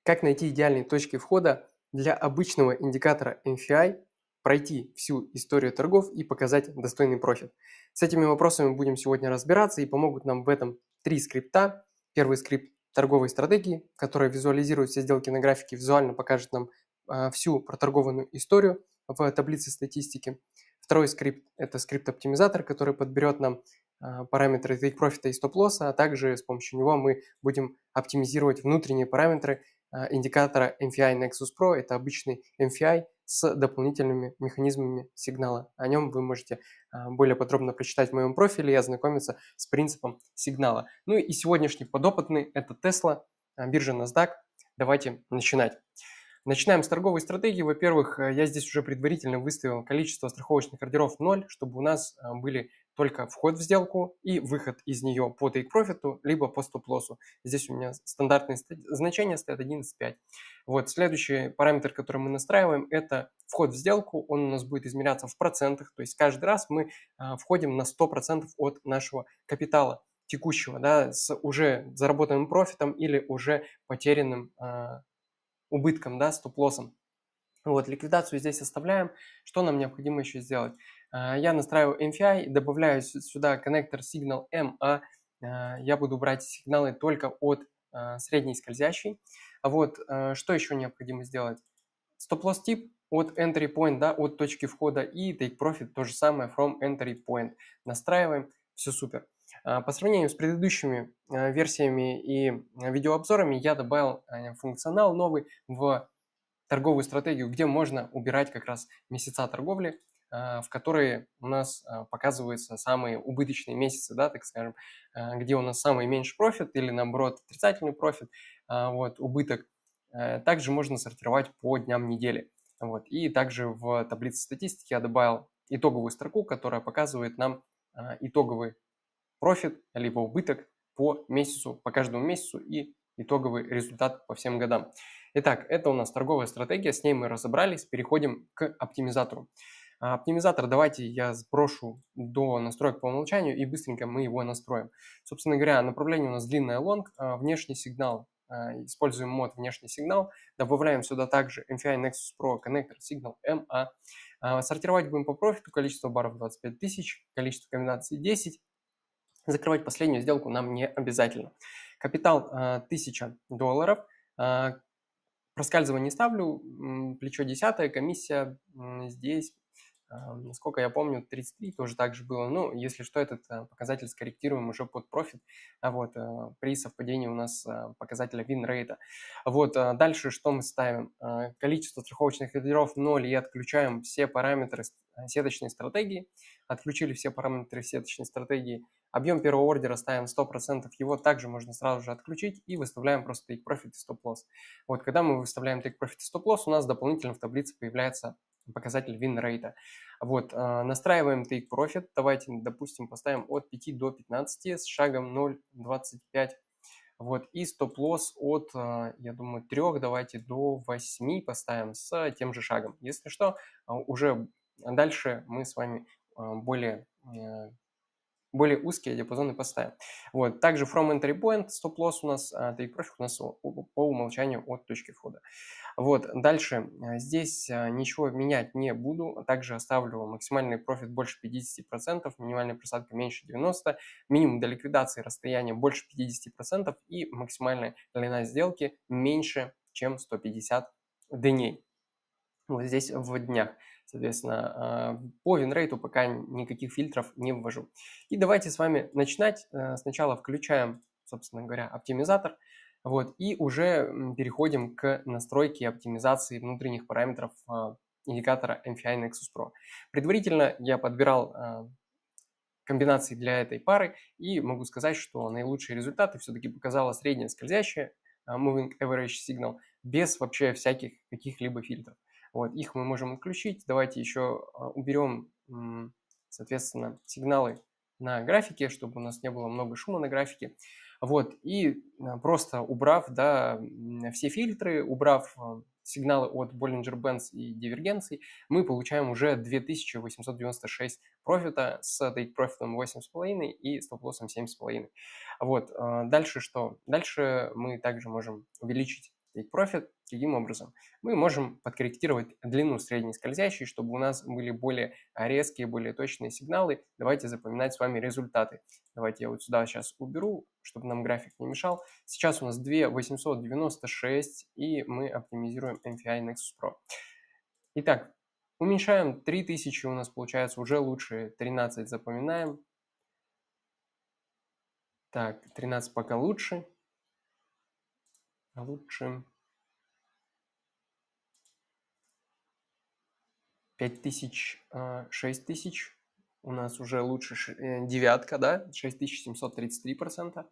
Как найти идеальные точки входа для обычного индикатора MFI, пройти всю историю торгов и показать достойный профит? С этими вопросами будем сегодня разбираться и помогут нам в этом три скрипта. Первый скрипт торговой стратегии, который визуализирует все сделки на графике, визуально покажет нам всю проторгованную историю в таблице статистики. Второй скрипт – это скрипт-оптимизатор, который подберет нам параметры take профита и стоп-лосса, а также с помощью него мы будем оптимизировать внутренние параметры индикатора MFI Nexus Pro. Это обычный MFI с дополнительными механизмами сигнала. О нем вы можете более подробно прочитать в моем профиле и ознакомиться с принципом сигнала. Ну и сегодняшний подопытный – это Tesla, биржа NASDAQ. Давайте начинать. Начинаем с торговой стратегии. Во-первых, я здесь уже предварительно выставил количество страховочных ордеров 0, чтобы у нас были только вход в сделку и выход из нее по take-профиту, либо по стоп-лоссу. Здесь у меня стандартные значения стоят 11,5. Вот, следующий параметр, который мы настраиваем, это вход в сделку. Он у нас будет измеряться в процентах, то есть каждый раз мы входим на 100% от нашего капитала текущего, да, с уже заработанным профитом или уже потерянным убытком, да, стоп-лоссом. Вот, ликвидацию здесь оставляем. Что нам необходимо еще сделать? Я настраиваю MFI, добавляю сюда коннектор Signal MA. Я буду брать сигналы только от средней скользящей. Вот, что еще необходимо сделать? Стоп-лосс тип от entry point, да, от точки входа, и take profit то же самое from entry point. Настраиваем, все супер. По сравнению с предыдущими версиями и видеообзорами я добавил функционал новый в торговую стратегию, где можно убирать как раз месяца торговли, в которые у нас показываются самые убыточные месяцы, да, так скажем, где у нас самый меньший профит или наоборот отрицательный профит, вот, убыток. Также можно сортировать по дням недели. Вот. И также в таблице статистики я добавил итоговую строку, которая показывает нам итоговый профит либо убыток по месяцу, по каждому месяцу и итоговый результат по всем годам. Итак, это у нас торговая стратегия, с ней мы разобрались, переходим к оптимизатору. Оптимизатор давайте я сброшу до настроек по умолчанию и быстренько мы его настроим. Собственно говоря, направление у нас длинное лонг, внешний сигнал, используем мод внешний сигнал, добавляем сюда также MFI Nexus Pro Connector Signal MA. Сортировать будем по профиту, количество баров 25 тысяч, количество комбинаций 10. Закрывать последнюю сделку нам не обязательно. Капитал $1000. Проскальзывание ставлю, плечо 10, комиссия здесь, насколько я помню, 33 тоже так же было. Ну, если что, этот показатель скорректируем уже под профит, при совпадении у нас показателя win-рейта. Вот, дальше что мы ставим? Количество страховочных ордеров 0 и отключаем все параметры сеточной стратегии. Отключили все параметры сеточной стратегии. Объем первого ордера ставим 100%, его также можно сразу же отключить и выставляем просто take profit и stop-loss. Вот, когда мы выставляем take profit и stop-loss, у нас дополнительно в таблице появляется показатель win rate. Вот, настраиваем take profit, давайте, допустим, поставим от 5 до 15 с шагом 0,25. Вот, и стоп-лосс от, я думаю, 3, давайте до 8 поставим с тем же шагом. Если что, уже дальше мы с вами более узкие диапазоны поставим. Вот. Также from entry point, стоп-лосс у нас, take profit у нас по умолчанию от точки входа. Вот. Дальше здесь ничего менять не буду. Также оставлю максимальный профит больше 50%, минимальная просадка меньше 90%, минимум до ликвидации расстояние больше 50% и максимальная длина сделки меньше, чем 150 дней. Вот здесь в днях. Соответственно, по винрейту пока никаких фильтров не ввожу. И давайте с вами начинать. Сначала включаем, собственно говоря, оптимизатор. Вот, и уже переходим к настройке оптимизации внутренних параметров индикатора MFI Nexus Pro. Предварительно я подбирал комбинации для этой пары и могу сказать, что наилучшие результаты все-таки показала средняя скользящая Moving Average Signal без вообще всяких каких-либо фильтров. Вот, их мы можем отключить. Давайте еще уберем, соответственно, сигналы на графике, чтобы у нас не было много шума на графике. Вот, и просто убрав, да, все фильтры, убрав сигналы от Bollinger Bands и дивергенций, мы получаем уже 2896 профита с take профитом 8,5 и стоп-лоссом 7,5. Вот, дальше что? Дальше мы также можем увеличить take profit. Каким образом? Мы можем подкорректировать длину средней скользящей, чтобы у нас были более резкие, более точные сигналы. Давайте запоминать с вами результаты. Давайте я вот сюда сейчас уберу, чтобы нам график не мешал. Сейчас у нас 2896, и мы оптимизируем MFI Nexus Pro. Итак, уменьшаем 3000, у нас получается уже лучше, 13 запоминаем. Так, 13 пока лучше. Лучше. 5000, 6000. У нас уже лучше девятка, да? 6733%.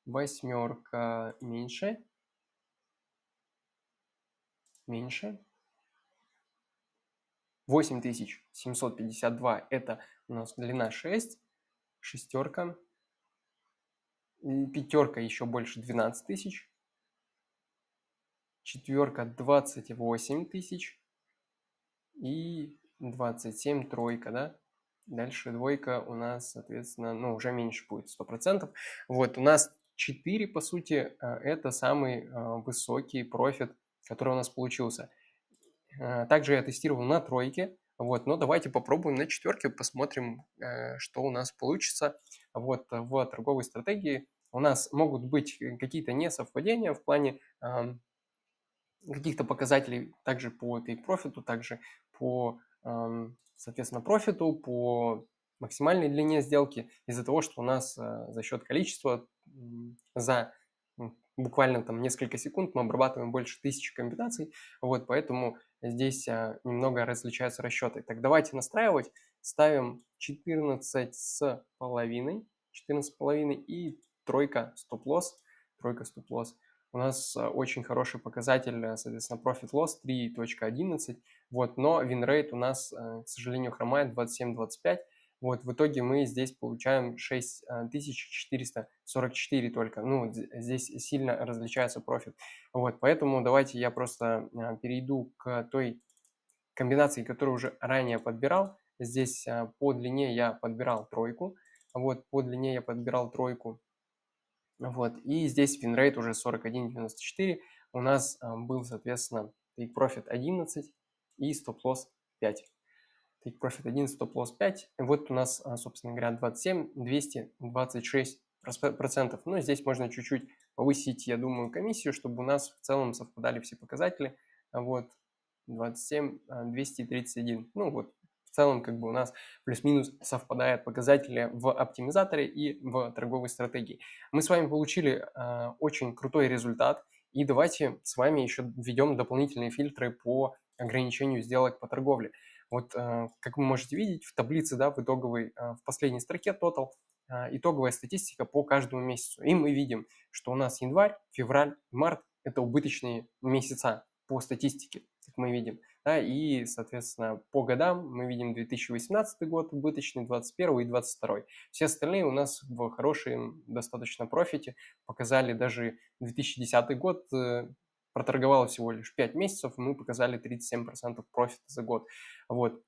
Восьмерка меньше. Меньше. 8752 это у нас длина 6. Шестерка. И пятерка еще больше 12 тысяч. Четверка 28 тысяч. И 27 тройка, да? Дальше двойка у нас, соответственно, ну, уже меньше будет, 100%. Вот, у нас 4, по сути, это самый высокий профит, который у нас получился. Также я тестировал на тройке, вот, но давайте попробуем на четверке, посмотрим, что у нас получится. Вот, в торговой стратегии у нас могут быть какие-то несовпадения в плане каких-то показателей, также по take profit, также по, соответственно, профиту, по максимальной длине сделки, из-за того, что у нас за счет количества за буквально там несколько секунд мы обрабатываем больше 1000 комбинаций, вот, поэтому здесь немного различаются расчеты. Так, давайте настраивать, ставим 14,5 и тройка стоп-лосс, У нас очень хороший показатель, соответственно, Profit-Loss 3.11, вот, но win-rate у нас, к сожалению, хромает 27-25. Вот, в итоге мы здесь получаем 6444 только. Ну, здесь сильно различается профит. Вот, поэтому давайте я просто перейду к той комбинации, которую уже ранее подбирал. Здесь по длине я подбирал тройку. Вот, по длине я подбирал тройку. Вот, и здесь win-rate уже 41.94. У нас был, соответственно, take profit 11 и стоп-лосс 5. Take profit 1, стоп-лосс 5. Вот у нас, собственно говоря, 27, 226%. Ну, здесь можно чуть-чуть повысить, я думаю, комиссию, чтобы у нас в целом совпадали все показатели. Вот, 27, 231. Ну, вот, в целом, как бы у нас плюс-минус совпадают показатели в оптимизаторе и в торговой стратегии. Мы с вами получили очень крутой результат. И давайте с вами еще введем дополнительные фильтры по ограничению сделок по торговле. Вот, как вы можете видеть в таблице, да, в итоговой, в последней строке Total, итоговая статистика по каждому месяцу. И мы видим, что у нас январь, февраль, март – это убыточные месяца по статистике, как мы видим. Да, и, соответственно, по годам мы видим 2018 год убыточный, 2021 и 2022. Все остальные у нас в хорошем достаточно профите. Показали даже 2010 год, проторговало всего лишь 5 месяцев, мы показали 37% профита за год. Вот.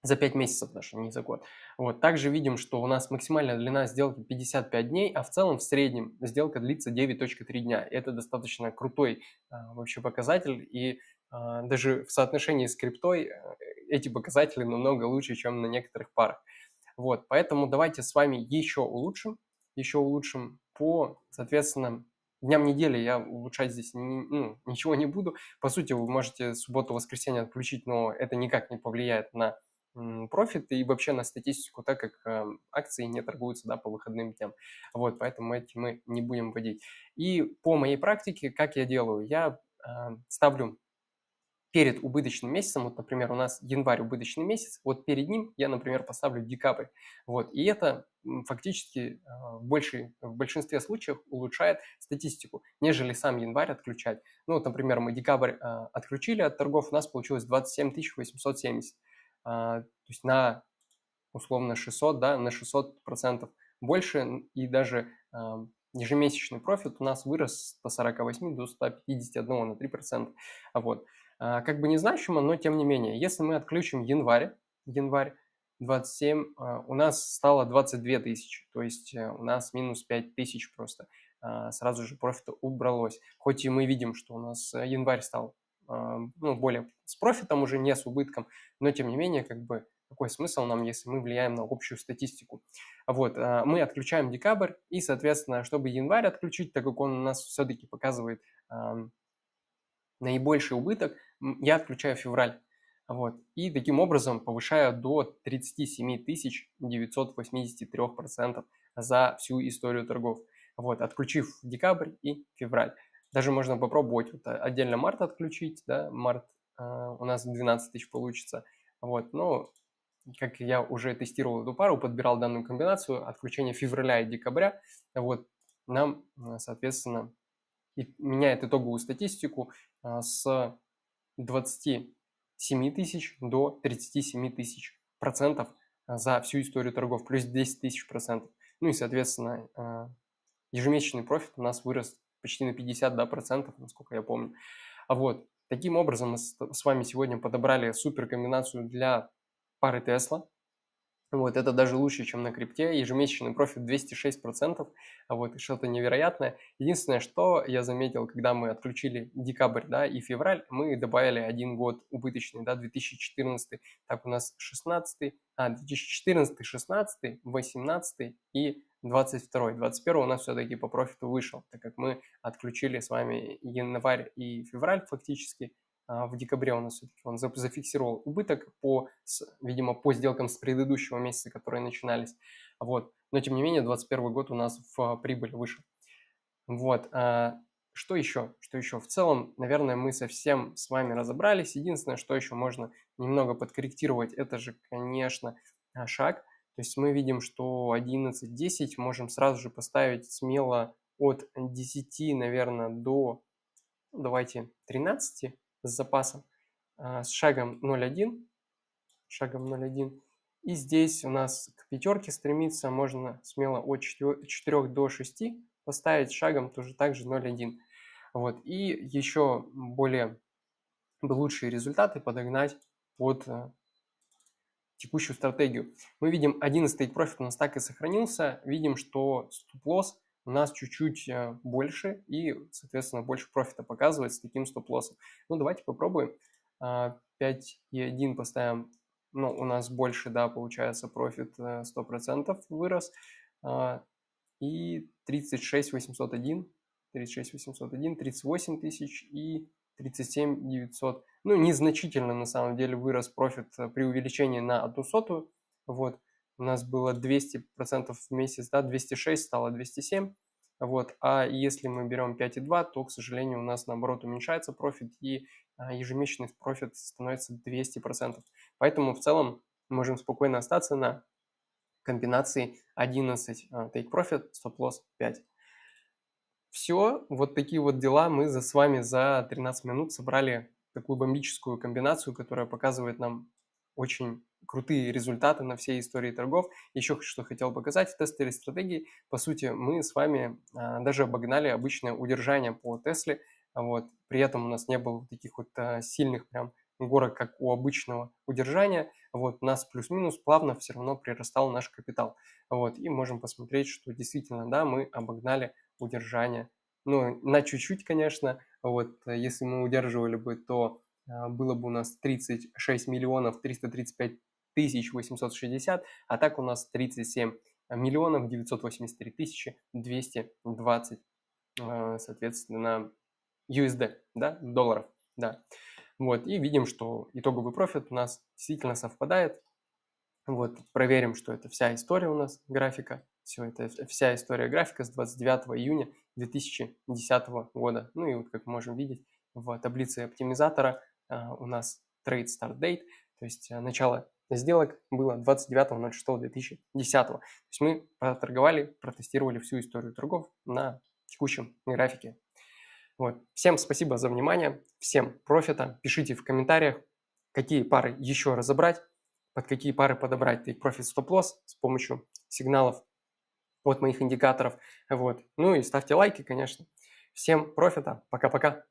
За 5 месяцев даже, не за год. Вот. Также видим, что у нас максимальная длина сделки 55 дней, а в целом в среднем сделка длится 9.3 дня. Это достаточно крутой вообще показатель, и даже в соотношении с криптой эти показатели намного лучше, чем на некоторых парах. Вот. Поэтому давайте с вами еще улучшим по, соответственно, дням недели. Я улучшать здесь ничего не буду. По сути, вы можете субботу-воскресенье отключить, но это никак не повлияет на профит и вообще на статистику, так как акции не торгуются, да, по выходным дням. Вот, поэтому эти мы не будем вводить. И по моей практике, как я делаю? Я ставлю перед убыточным месяцем, вот, например, у нас январь убыточный месяц, вот перед ним я, например, поставлю декабрь. Вот, и это фактически в большинстве случаев улучшает статистику, нежели сам январь отключать. Ну, вот, например, мы декабрь отключили от торгов, у нас получилось 27 870. То есть на условно 600, да, на 600% больше, и даже ежемесячный профит у нас вырос с 148 до 151 на 3%. Вот. Как бы незначимо, но тем не менее, если мы отключим январь 27, у нас стало 22 тысячи, то есть у нас минус 5 тысяч просто. сразу же профита убралось. Хоть и мы видим, что у нас январь стал более с профитом, уже не с убытком, но тем не менее, как бы, какой смысл нам, если мы влияем на общую статистику. Вот, мы отключаем декабрь, и, соответственно, чтобы январь отключить, так как он у нас все-таки показывает наибольший убыток, я отключаю февраль. Вот, и таким образом повышаю до 37 983% за всю историю торгов. Вот, отключив декабрь и февраль. Даже можно попробовать вот отдельно март отключить, да, март у нас 12 тысяч получится. Вот, но как я уже тестировал эту пару, подбирал данную комбинацию, отключение февраля и декабря, вот, нам, соответственно, и меняет итоговую статистику с 27 тысяч до 37 тысяч процентов за всю историю торгов, плюс 10 тысяч процентов. Ну и, соответственно, ежемесячный профит у нас вырос почти на 50, да, процентов, насколько я помню. Вот, таким образом мы с вами сегодня подобрали супер комбинацию для пары Tesla. Вот, это даже лучше, чем на крипте. Ежемесячный профит 206%, вот, что-то невероятное. Единственное, что я заметил, когда мы отключили декабрь, да, и февраль, мы добавили один год убыточный, да, 2014, так у нас 2014, 16, 18 и 22. 21 у нас все-таки по профиту вышел, так как мы отключили с вами январь и февраль фактически. В декабре у нас все-таки он зафиксировал убыток видимо, по сделкам с предыдущего месяца, которые начинались. Вот. Но, тем не менее, 2021 год у нас в прибыль вышел. Вот. Что еще? Что еще? В целом, наверное, мы совсем с вами разобрались. Единственное, что еще можно немного подкорректировать, это же, конечно, шаг. То есть мы видим, что 11-10 можем сразу же поставить смело от 10, наверное, до, давайте, 13 с запасом, с шагом 0,1. И здесь у нас к пятерке стремиться можно смело от 4 до 6 поставить шагом тоже также 0,1. Вот. И еще более лучшие результаты подогнать под текущую стратегию. Мы видим 11 take profit у нас так и сохранился. Видим, что стоп-лосс у нас чуть-чуть больше и, соответственно, больше профита показывает с таким стоп-лоссом. Ну, давайте попробуем. 5,1 поставим. Ну, у нас больше, да, получается, профит 100% вырос. И 36 801, 38 тысяч и 37 900. Ну, незначительно на самом деле вырос профит при увеличении на 1/100. Вот, у нас было 200% в месяц, да, 206 стало 207. Вот, а если мы берем 5,2, то, к сожалению, у нас наоборот уменьшается профит и ежемесячный профит становится 200%. Поэтому в целом можем спокойно остаться на комбинации 11 take profit, stop-loss 5. Все, вот такие вот дела. Мы с вами за 13 минут собрали такую бомбическую комбинацию, которая показывает нам очень крутые результаты на всей истории торгов. Еще что хотел показать в тестовой стратегии. По сути, мы с вами даже обогнали обычное удержание по Тесле. Вот. При этом у нас не было таких вот сильных прям горок, как у обычного удержания. Вот. У нас плюс-минус плавно все равно прирастал наш капитал. Вот. И можем посмотреть, что действительно, да, мы обогнали удержание. Ну, на чуть-чуть, конечно. Вот. Если мы удерживали бы, то было бы у нас 36 миллионов 335 тысяч 860, а так у нас 37 миллионов 983 тысячи 220, соответственно, USD, да, долларов, да. Вот, и видим, что итоговый профит у нас действительно совпадает. Вот, проверим, что это вся история у нас графика. Все, это вся история графика с 29 июня 2010 года. Ну и вот, как мы можем видеть, в таблице оптимизатора у нас trade start date, то есть начало сделок было 29.06.2010. То есть мы проторговали, протестировали всю историю торгов на текущем графике. Вот. Всем спасибо за внимание, всем профита. Пишите в комментариях, какие пары еще разобрать, под какие пары подобрать take profit stop loss с помощью сигналов от моих индикаторов. Вот. Ну и ставьте лайки, конечно. Всем профита. Пока-пока.